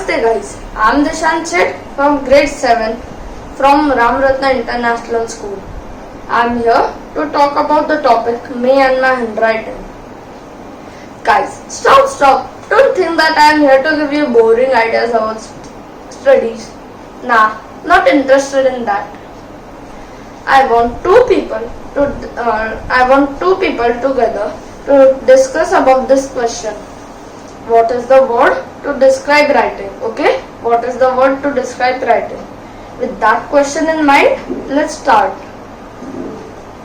Namaste guys, I am Dishan Seth from grade 7 from Ramratna International School. I am here to talk about the topic me and my handwriting. Guys, stop. Don't think that I am here to give you boring ideas about studies. Nah, not interested in that. I want two people together to discuss about this question. What is the word to describe writing? Okay? What is the word to describe writing? With that question in mind, let's start.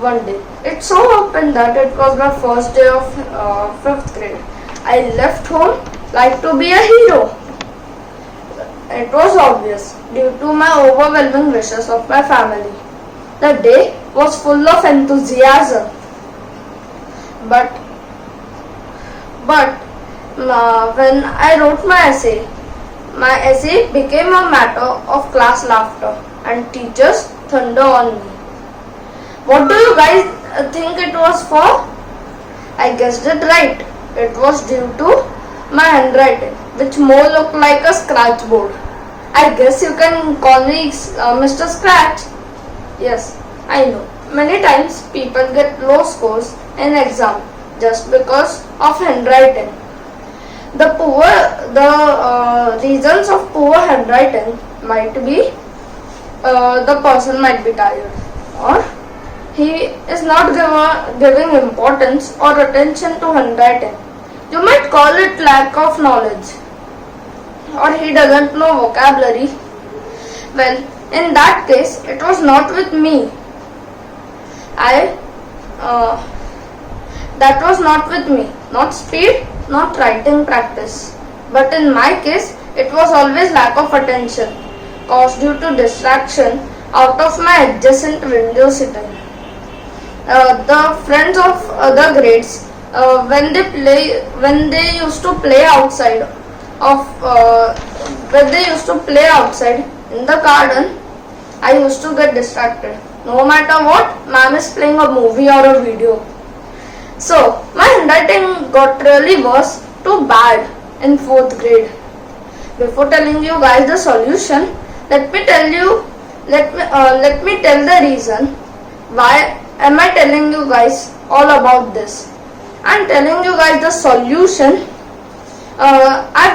One day, it so happened that it was my first day of 5th grade. I left home like to be a hero. It was obvious due to my overwhelming wishes of my family. The day was full of enthusiasm. But when I wrote my essay became a matter of class laughter and teachers' thunder on me. What do you guys think it was for? I guessed it right. It was due to my handwriting, which more looked like a scratch board. I guess you can call me Mr. Scratch. Yes, I know. Many times people get low scores in exam just because of handwriting. The reasons of poor handwriting might be the person might be tired, or he is not giving importance or attention to handwriting. You might call it lack of knowledge, or he doesn't know vocabulary. Well, in that case, it was not with me. That was not with me. Not speed, not writing practice. But in my case, it was always lack of attention, caused due to distraction out of my adjacent window sitting. The friends of other grades, when they used to play outside in the garden, I used to get distracted. No matter what, ma'am is playing a movie or a video. So my handwriting got really worse to bad in 4th grade. Before telling you guys the solution, let me tell the reason why am I telling you guys all about this. I'm telling you guys the solution. I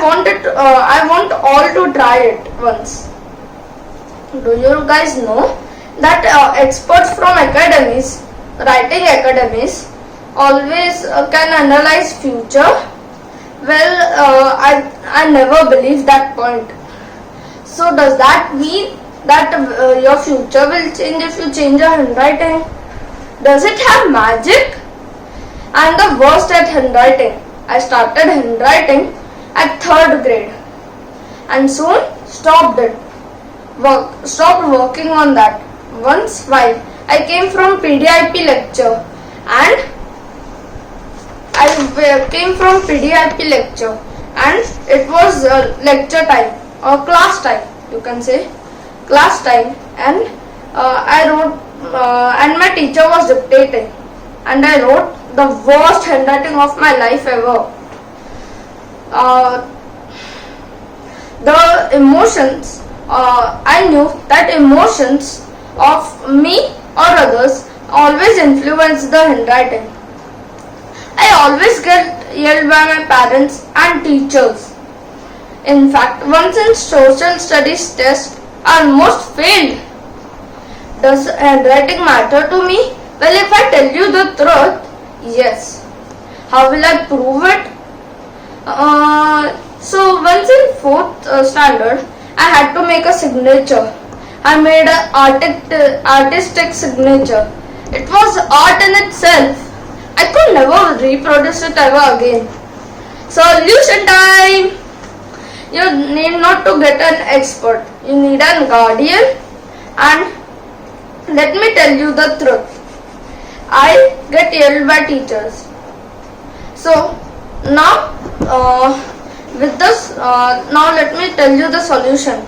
want all to try it once. Do you guys know that experts from writing academies, always can analyze future? Well, I never believed that point. So does that mean that your future will change if you change your handwriting? Does it have magic? I'm the worst at handwriting. I started handwriting at 3rd grade and soon stopped working on that. Once while I came from PDIP lecture and it was lecture time or class time, you can say class time, and I wrote and my teacher was dictating and I wrote the worst handwriting of my life ever. The emotions, I knew that emotions of me or others always influence the handwriting. I always get yelled by my parents and teachers. In fact, once in social studies test, I almost failed. Does handwriting matter to me? Well, if I tell you the truth, yes. How will I prove it? So once in 4th standard, I had to make a signature. I made an artistic signature. It was art in itself. I could never reproduce it ever again. Solution time! You need not to get an expert. You need a guardian. And let me tell you the truth. I get yelled by teachers. So now now let me tell you the solution.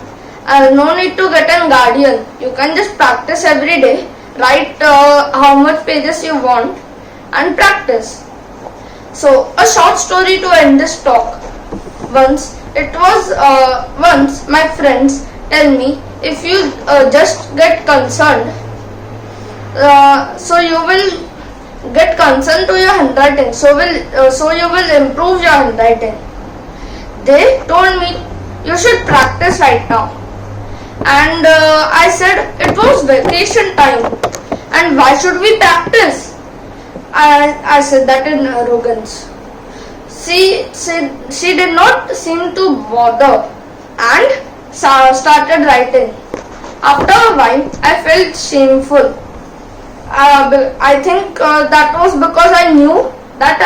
No need to get a guardian. You can just practice every day. Write how much pages you want and practice. So a short story to end this talk. Once It was once my friends tell me, if you just get concerned, so you will get concerned to your handwriting. So you will improve your handwriting. They told me you should practice right now. And I said it was vacation time, and why should we practice? I said that in arrogance. She did not seem to bother and started writing. After a while, I felt shameful. I think that was because I knew that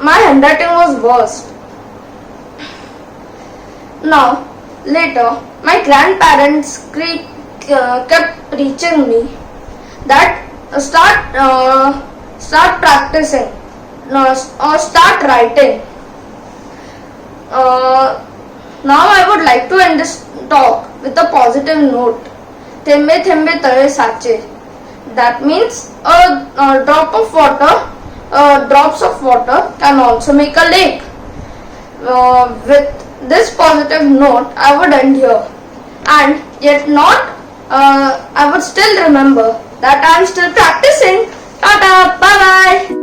my handwriting was worse. Now, later, my grandparents kept preaching me that start practicing or start writing. Now I would like to end this talk with a positive note. Thembe thembe tare sache. That means drops of water can also make a lake. With this positive note, I would end here. And yet not, I would still remember that I am still practicing. Tata, bye bye.